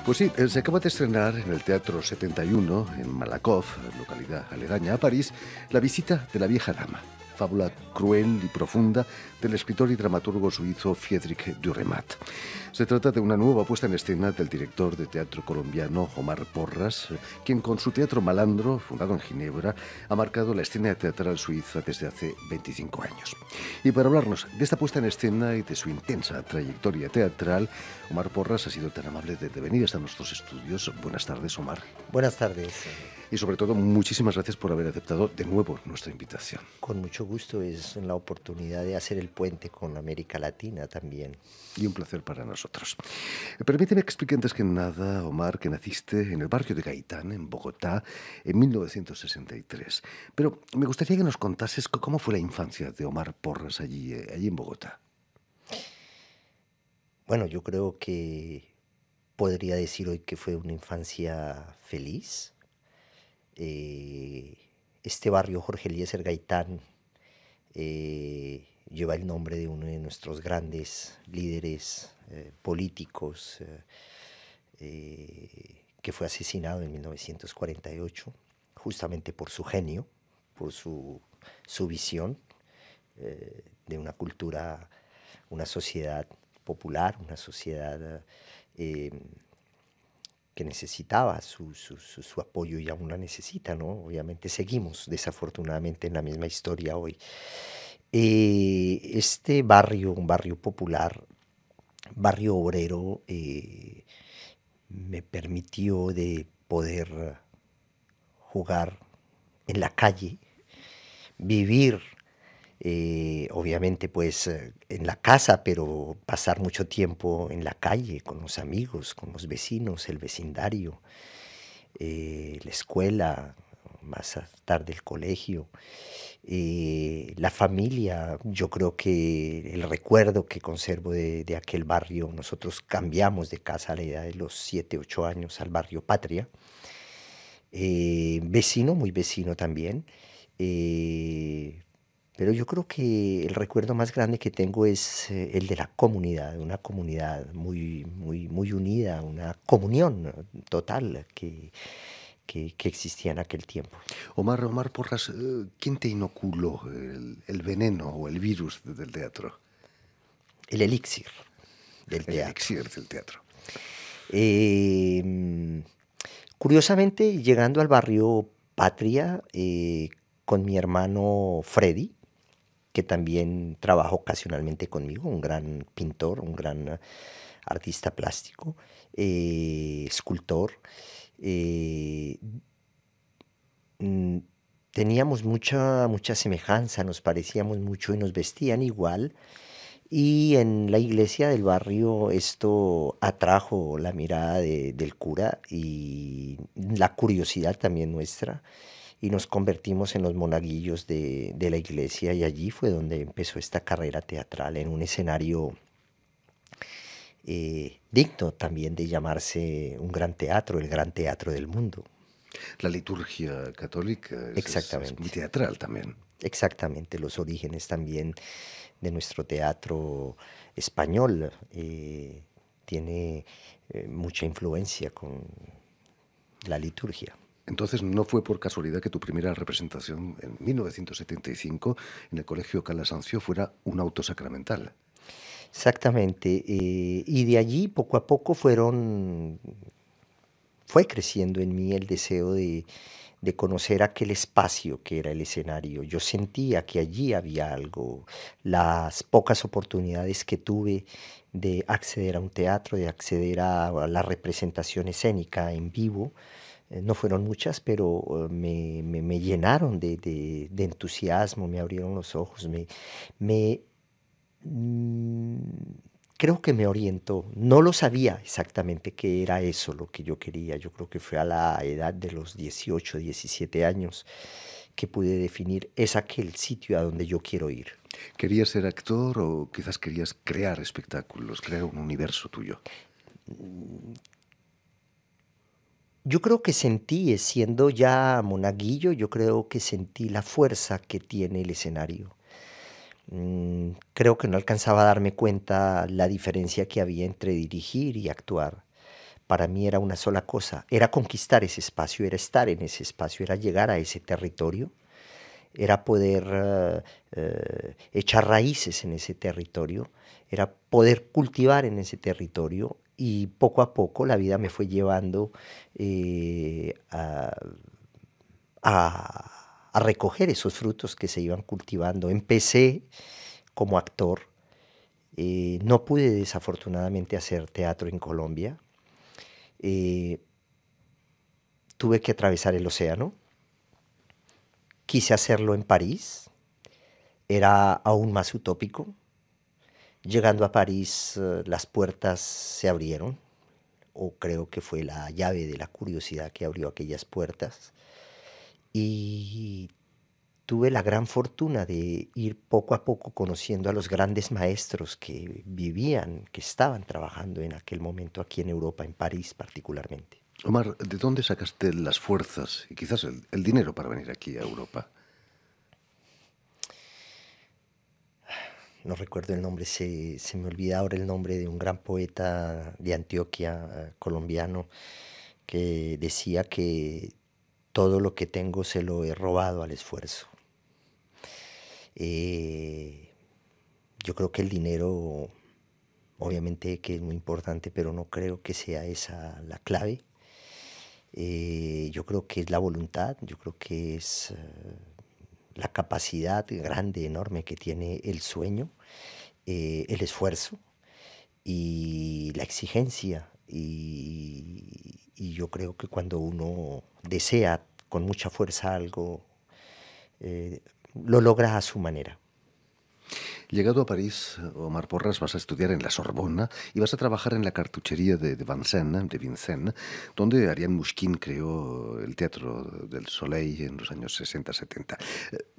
Pues sí, se acaba de estrenar en el Teatro 71, en Malakoff, localidad aledaña a París, La visita de la vieja dama, fábula cruel y profunda del escritor y dramaturgo suizo Friedrich Dürrenmatt. Se trata de una nueva puesta en escena del director de teatro colombiano Omar Porras, quien con su Teatro Malandro, fundado en Ginebra, ha marcado la escena teatral suiza desde hace 25 años. Y para hablarnos de esta puesta en escena y de su intensa trayectoria teatral, Omar Porras ha sido tan amable de venir hasta nuestros estudios. Buenas tardes, Omar. Buenas tardes. Y sobre todo, muchísimas gracias por haber aceptado de nuevo nuestra invitación. Con mucho gusto, es la oportunidad de hacer el puente con América Latina también. Y un placer para nosotros. Permíteme que explique antes que nada, Omar, que naciste en el barrio de Gaitán, en Bogotá, en 1963. Pero me gustaría que nos contases cómo fue la infancia de Omar Porras allí en Bogotá. Bueno, yo creo que podría decir hoy que fue una infancia feliz. Este barrio Jorge Eliezer Gaitán lleva el nombre de uno de nuestros grandes líderes políticos que fue asesinado en 1948, justamente por su genio, por su visión de una cultura, una sociedad popular, una sociedad que necesitaba su apoyo y aún la necesita, ¿no? Obviamente seguimos desafortunadamente en la misma historia hoy. Este barrio, un barrio popular, barrio obrero, me permitió de poder jugar en la calle, vivir obviamente pues en la casa, pero pasar mucho tiempo en la calle con los amigos, con los vecinos, el vecindario, la escuela, más tarde el colegio, la familia. Yo creo que el recuerdo que conservo de aquel barrio, nosotros cambiamos de casa a la edad de los 7, 8 años al barrio Patria, vecino, muy vecino también, pero yo creo que el recuerdo más grande que tengo es el de la comunidad, una comunidad muy unida, una comunión total que existía en aquel tiempo. Omar Porras, ¿quién te inoculó el veneno o el virus del teatro? El elixir del El teatro. elixir del teatro. Curiosamente, llegando al barrio Patria, con mi hermano Freddy, que también trabaja ocasionalmente conmigo, un gran pintor, un gran artista plástico, escultor. eh, mm, Teníamos mucha semejanza, nos parecíamos mucho y nos vestían igual. Y en la iglesia del barrio esto atrajo la mirada del cura y la curiosidad también nuestra, y nos convertimos en los monaguillos de la iglesia, y allí fue donde empezó esta carrera teatral en un escenario digno también de llamarse un gran teatro, el gran teatro del mundo. La liturgia católica es muy Exactamente, teatral también. exactamente, los orígenes también de nuestro teatro español tiene mucha influencia con la liturgia. Entonces, no fue por casualidad que tu primera representación en 1975 en el Colegio Calasancio fuera un auto sacramental. Exactamente, y de allí poco a poco fue creciendo en mí el deseo de conocer aquel espacio que era el escenario. Yo sentía que allí había algo. Las pocas oportunidades que tuve de acceder a un teatro, de acceder a la representación escénica en vivo, no fueron muchas, pero me llenaron de entusiasmo, me abrieron los ojos, me mm, creo que me orientó. No lo sabía exactamente qué era eso lo que yo quería. Yo creo que fue a la edad de los 18, 17 años que pude definir es aquel sitio a donde yo quiero ir. ¿Querías ser actor o quizás querías crear espectáculos, crear un universo tuyo? Yo creo que sentí, siendo ya monaguillo, yo creo que sentí la fuerza que tiene el escenario. Creo que no alcanzaba a darme cuenta la diferencia que había entre dirigir y actuar, para mí era una sola cosa, era conquistar ese espacio, era estar en ese espacio, era llegar a ese territorio, era poder echar raíces en ese territorio, era poder cultivar en ese territorio y poco a poco la vida me fue llevando eh, a, a recoger esos frutos que se iban cultivando. Empecé como actor, no pude desafortunadamente hacer teatro en Colombia, eh, tuve que atravesar el océano, quise hacerlo en París, era aún más utópico. Llegando a París, las puertas se abrieron, o creo que fue la llave de la curiosidad que abrió aquellas puertas. Y tuve la gran fortuna de ir poco a poco conociendo a los grandes maestros que vivían, que estaban trabajando en aquel momento aquí en Europa, en París particularmente. Omar, ¿de dónde sacaste las fuerzas y quizás el dinero para venir aquí a Europa? No recuerdo el nombre, se me olvida ahora el nombre de un gran poeta de Antioquia, colombiano, que decía que todo lo que tengo se lo he robado al esfuerzo. Eh, yo creo que el dinero, obviamente que es muy importante, pero no creo que sea esa la clave. Yo creo que es la voluntad, yo creo que es la capacidad grande, enorme que tiene el sueño, el esfuerzo y la exigencia. Y yo creo que cuando uno desea con mucha fuerza algo, eh, lo logra a su manera. Llegado a París, Omar Porras, vas a estudiar en la Sorbona y vas a trabajar en la cartuchería de Vincennes, donde Ariane Mouchkine creó el Teatro del Soleil en los años 60-70.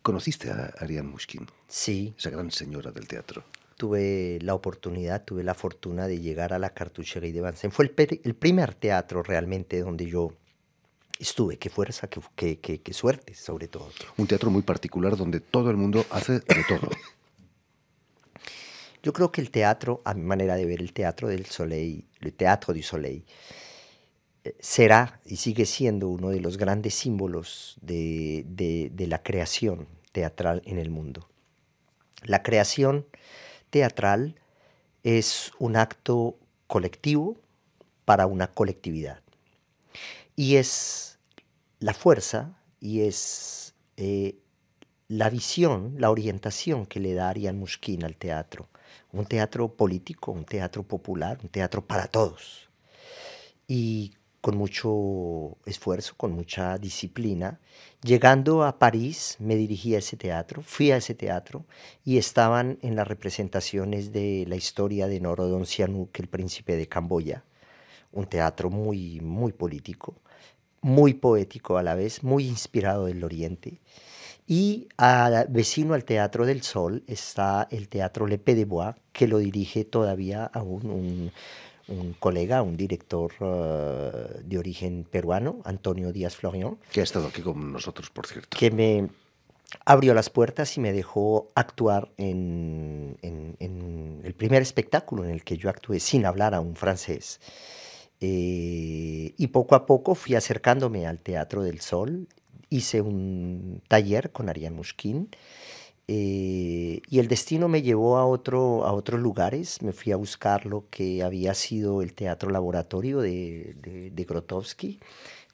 ¿Conociste a Ariane Mouchkine, Sí, esa gran señora del teatro? tuve la oportunidad, tuve la fortuna de llegar a la Cartucherie de Vincennes. Fue el primer teatro realmente donde yo estuve. Qué fuerza, qué suerte, sobre todo. Un teatro muy particular donde todo el mundo hace de todo. Yo creo que el teatro, a mi manera de ver el Teatro del Soleil, el Teatro du Soleil, será y sigue siendo uno de los grandes símbolos de la creación teatral en el mundo. La creación teatral es un acto colectivo para una colectividad. Y es la fuerza y es la visión, la orientación que le da Ariane Mouchkine al teatro. Un teatro político, un teatro popular, un teatro para todos. Y con mucho esfuerzo, con mucha disciplina. Llegando a París, me dirigí a ese teatro, fui a ese teatro y estaban en las representaciones de la historia de Norodom Sihanouk, el príncipe de Camboya, un teatro muy, muy político, muy poético a la vez, muy inspirado del Oriente. Y vecino al Teatro del Sol está el Teatro Le Pays de Bois, que lo dirige todavía aún un colega, un director de origen peruano, Antonio Díaz Florian, Que ha estado aquí con nosotros, por cierto. que me abrió las puertas y me dejó actuar en el primer espectáculo en el que yo actué sin hablar aún francés. Y poco a poco fui acercándome al Teatro del Sol, hice un taller con Ariane Mouchkine y el destino me llevó a otros lugares. Me fui a buscar lo que había sido el teatro laboratorio de Grotowski,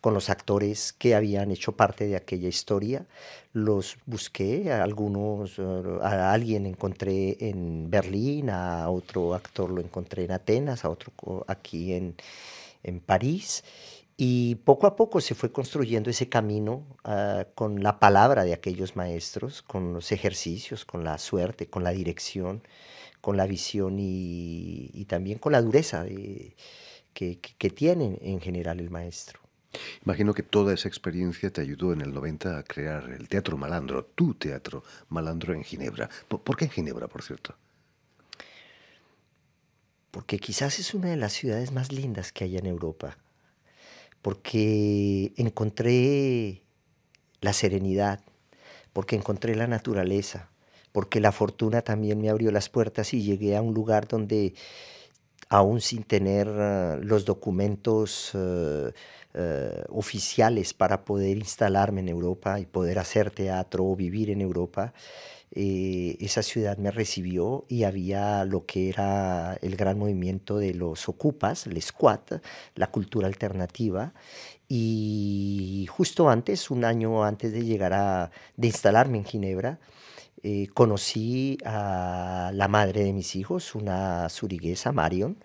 con los actores que habían hecho parte de aquella historia. Los busqué, a algunos, a alguien encontré en Berlín, a otro actor lo encontré en Atenas, a otro aquí en París. Y poco a poco se fue construyendo ese camino con la palabra de aquellos maestros, con los ejercicios, con la suerte, con la dirección, con la visión y también con la dureza que tiene en general el maestro. Imagino que toda esa experiencia te ayudó en el 90 a crear el Teatro Malandro, tu Teatro Malandro en Ginebra. ¿Por qué en Ginebra, por cierto? Porque quizás es una de las ciudades más lindas que hay en Europa, porque encontré la serenidad, porque encontré la naturaleza, porque la fortuna también me abrió las puertas y llegué a un lugar donde aún sin tener los documentos oficiales para poder instalarme en Europa y poder hacer teatro o vivir en Europa. Esa ciudad me recibió y había lo que era el gran movimiento de los ocupas, el squat, la cultura alternativa. Y justo antes, un año antes de de instalarme en Ginebra, conocí a la madre de mis hijos, una zuriguesa, Marion,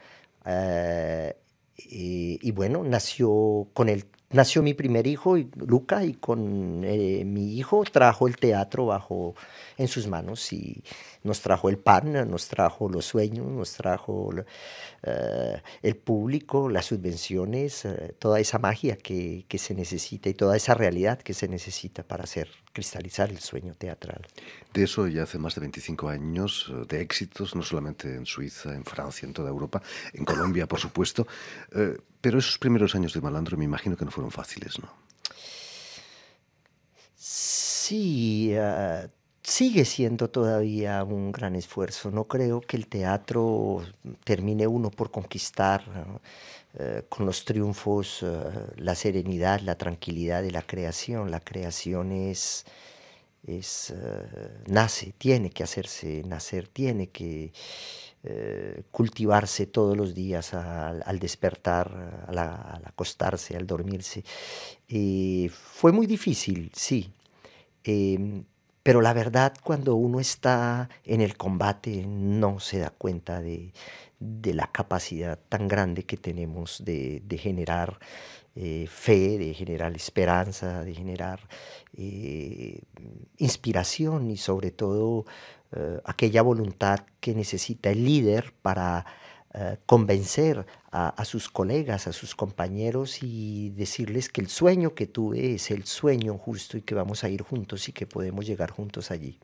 eh, y bueno, nació mi primer hijo, Luca, y con mi hijo trajo el teatro en sus manos y nos trajo el pan, nos trajo los sueños, nos trajo el público, las subvenciones, toda esa magia que se necesita y toda esa realidad que se necesita para hacer cristalizar el sueño teatral. De eso ya hace más de 25 años, de éxitos, no solamente en Suiza, en Francia, en toda Europa, en Colombia, por supuesto. Pero esos primeros años de Malandro me imagino que no fueron fáciles, ¿no? Sí, sigue siendo todavía un gran esfuerzo. No creo que el teatro termine uno por conquistar con los triunfos la serenidad, la tranquilidad de la creación. La creación nace, tiene que hacerse nacer, tiene que cultivarse todos los días al despertar, al acostarse, al dormirse. Fue muy difícil, sí. Em, pero la verdad, cuando uno está en el combate, no se da cuenta de la capacidad tan grande que tenemos de generar fe, de generar esperanza, de generar eh, inspiración y sobre todo aquella voluntad que necesita el líder para convencer a sus colegas, a sus compañeros y decirles que el sueño que tuve es el sueño justo y que vamos a ir juntos y que podemos llegar juntos allí.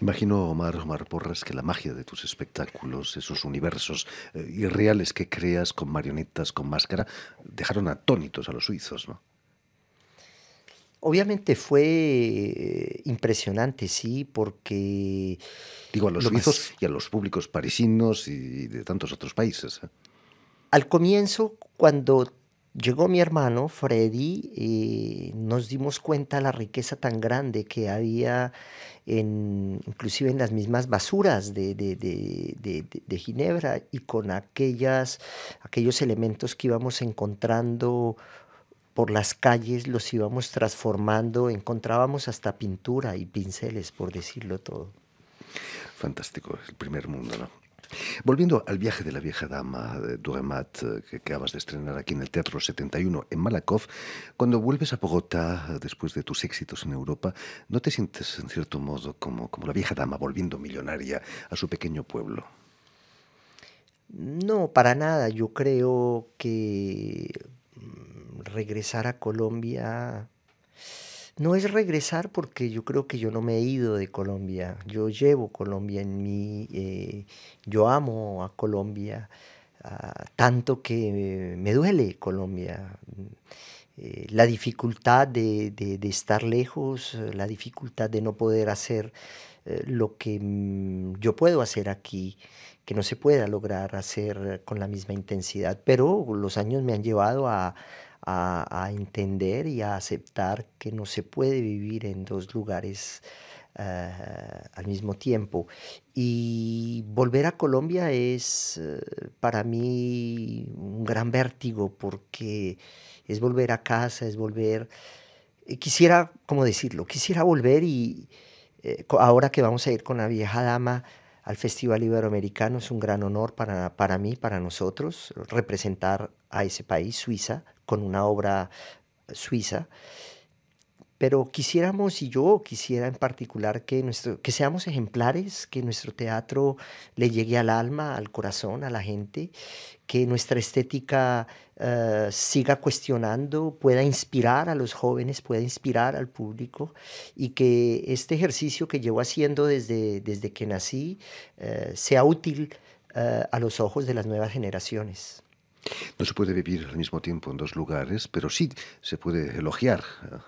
Imagino, Omar Porras, que la magia de tus espectáculos, esos universos irreales que creas con marionetas, con máscara, dejaron atónitos a los suizos, ¿no? Obviamente fue impresionante, sí, porque Digo, a los lo suizos más y a los públicos parisinos y de tantos otros países. al comienzo, cuando llegó mi hermano Freddy, nos dimos cuenta la riqueza tan grande que había inclusive en las mismas basuras de Ginebra y con aquellos elementos que íbamos encontrando por las calles, los íbamos transformando, encontrábamos hasta pintura y pinceles, por decirlo todo. Fantástico, el primer mundo, ¿no? Volviendo al viaje de la vieja dama de Dürrenmatt, que acabas de estrenar aquí en el Teatro 71 en Malakoff, cuando vuelves a Bogotá después de tus éxitos en Europa, ¿no te sientes en cierto modo como la vieja dama volviendo millonaria a su pequeño pueblo? No, para nada. Yo creo que regresar a Colombia no es regresar porque yo creo que yo no me he ido de Colombia. Yo llevo Colombia en mí. Yo amo a Colombia tanto que me duele Colombia. La dificultad de estar lejos, la dificultad de no poder hacer lo que yo puedo hacer aquí, que no se pueda lograr hacer con la misma intensidad. Pero los años me han llevado a entender y a aceptar que no se puede vivir en dos lugares al mismo tiempo. Y volver a Colombia es para mí un gran vértigo porque es volver a casa, es volver. Quisiera, ¿cómo decirlo? Quisiera volver y ahora que vamos a ir con la vieja dama al Festival Iberoamericano, es un gran honor para mí, para nosotros, representar a ese país, Suiza, con una obra suiza. Pero quisiéramos, y yo quisiera en particular, que seamos ejemplares, que nuestro teatro le llegue al alma, al corazón, a la gente, que nuestra estética siga cuestionando, pueda inspirar a los jóvenes, pueda inspirar al público, y que este ejercicio que llevo haciendo desde que nací sea útil a los ojos de las nuevas generaciones. No se puede vivir al mismo tiempo en dos lugares, pero sí se puede elogiar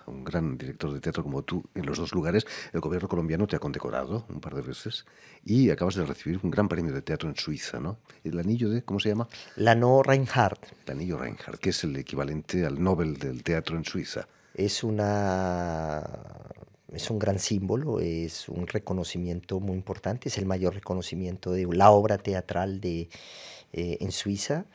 a un gran director de teatro como tú en los dos lugares. El gobierno colombiano te ha condecorado un par de veces y acabas de recibir un gran premio de teatro en Suiza, ¿no? El anillo de, ¿cómo se llama? Lano Reinhardt El anillo Reinhardt, que es el equivalente al Nobel del teatro en Suiza. es una, es un gran símbolo, es un reconocimiento muy importante, es el mayor reconocimiento de la obra teatral en Suiza.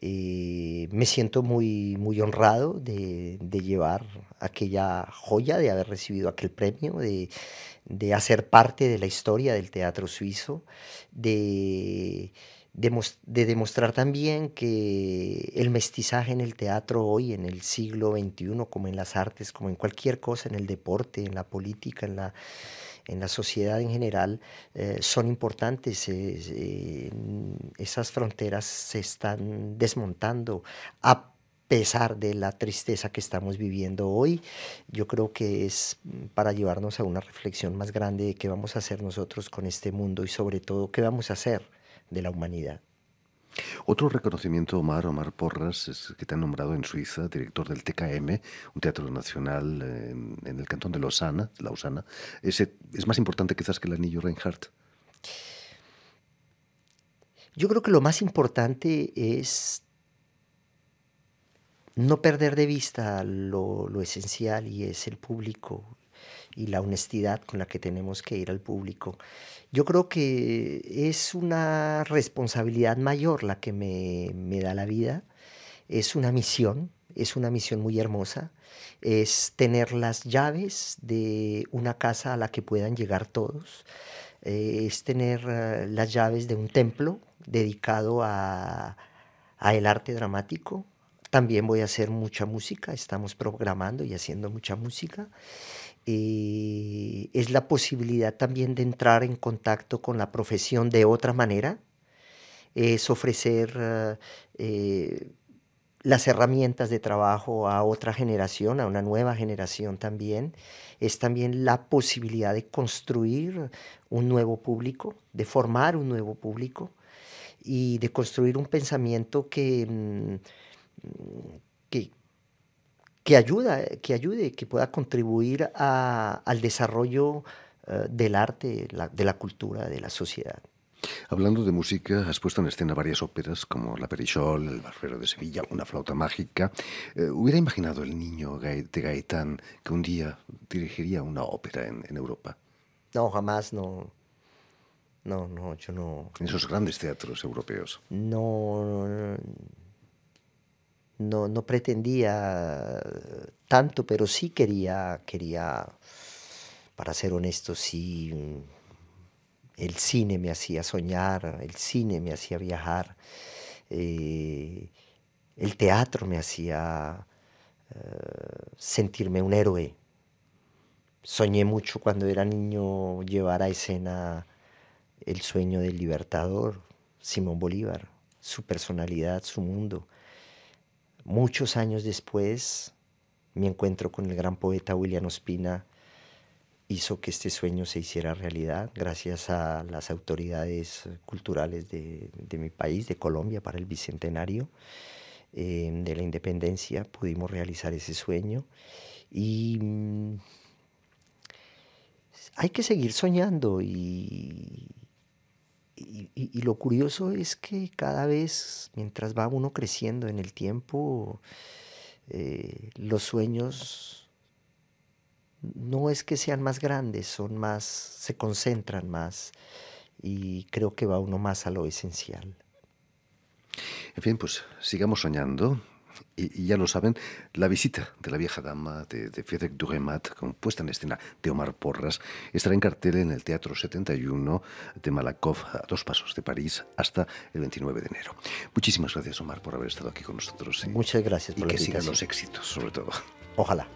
Me siento muy honrado de llevar aquella joya, de haber recibido aquel premio, de hacer parte de la historia del teatro suizo, de, de demostrar también que el mestizaje en el teatro hoy, en el siglo XXI, como en las artes, como en cualquier cosa, en el deporte, en la política, en la sociedad en general, son importantes. Esas fronteras se están desmontando a pesar de la tristeza que estamos viviendo hoy. Yo creo que es para llevarnos a una reflexión más grande de qué vamos a hacer nosotros con este mundo y sobre todo qué vamos a hacer de la humanidad. Otro reconocimiento, Omar Porras, es que te han nombrado en Suiza director del TKM, un teatro nacional en el cantón de Lausana. Ese es más importante quizás que el anillo Reinhardt. Yo creo que lo más importante es no perder de vista lo esencial y es el público y la honestidad con la que tenemos que ir al público. Yo creo que es una responsabilidad mayor la que me da la vida, es una misión muy hermosa, es tener las llaves de una casa a la que puedan llegar todos, es tener las llaves de un templo dedicado a el arte dramático. También voy a hacer mucha música, estamos programando y haciendo mucha música. Es la posibilidad también de entrar en contacto con la profesión de otra manera, es ofrecer las herramientas de trabajo a otra generación, a una nueva generación también. Es también la posibilidad de construir un nuevo público, de formar un nuevo público y de construir un pensamiento que, que ayude, que pueda contribuir al desarrollo del arte, de la cultura, de la sociedad. Hablando de música, has puesto en escena varias óperas como La Perichol, El Barbero de Sevilla, Una flauta mágica. ¿Hubiera imaginado el niño de Gaitán que un día dirigiría una ópera en Europa? No, jamás, no, no, yo no, En esos grandes teatros europeos. no, no pretendía tanto, pero sí quería, para ser honesto, sí, el cine me hacía soñar, el cine me hacía viajar, eh, el teatro me hacía sentirme un héroe. Soñé mucho cuando era niño llevar a escena el sueño del libertador, Simón Bolívar, su personalidad, su mundo. Muchos años después, mi encuentro con el gran poeta William Ospina hizo que este sueño se hiciera realidad gracias a las autoridades culturales de mi país, de Colombia, para el Bicentenario de la Independencia. Pudimos realizar ese sueño y hay que seguir soñando y lo curioso es que cada vez, mientras va uno creciendo en el tiempo, los sueños no es que sean más grandes, son más, se concentran más y creo que va uno más a lo esencial. En fin, pues sigamos soñando. Y ya lo saben, La visita de la vieja dama de Frédéric Dürrenmatt, con puesta en escena de Omar Porras, estará en cartel en el Teatro 71 de Malakoff, a 2 pasos de París, hasta el 29 de enero. Muchísimas gracias, Omar, por haber estado aquí con nosotros. Muchas gracias por y la que sigan invitación. los éxitos, sobre todo. Ojalá.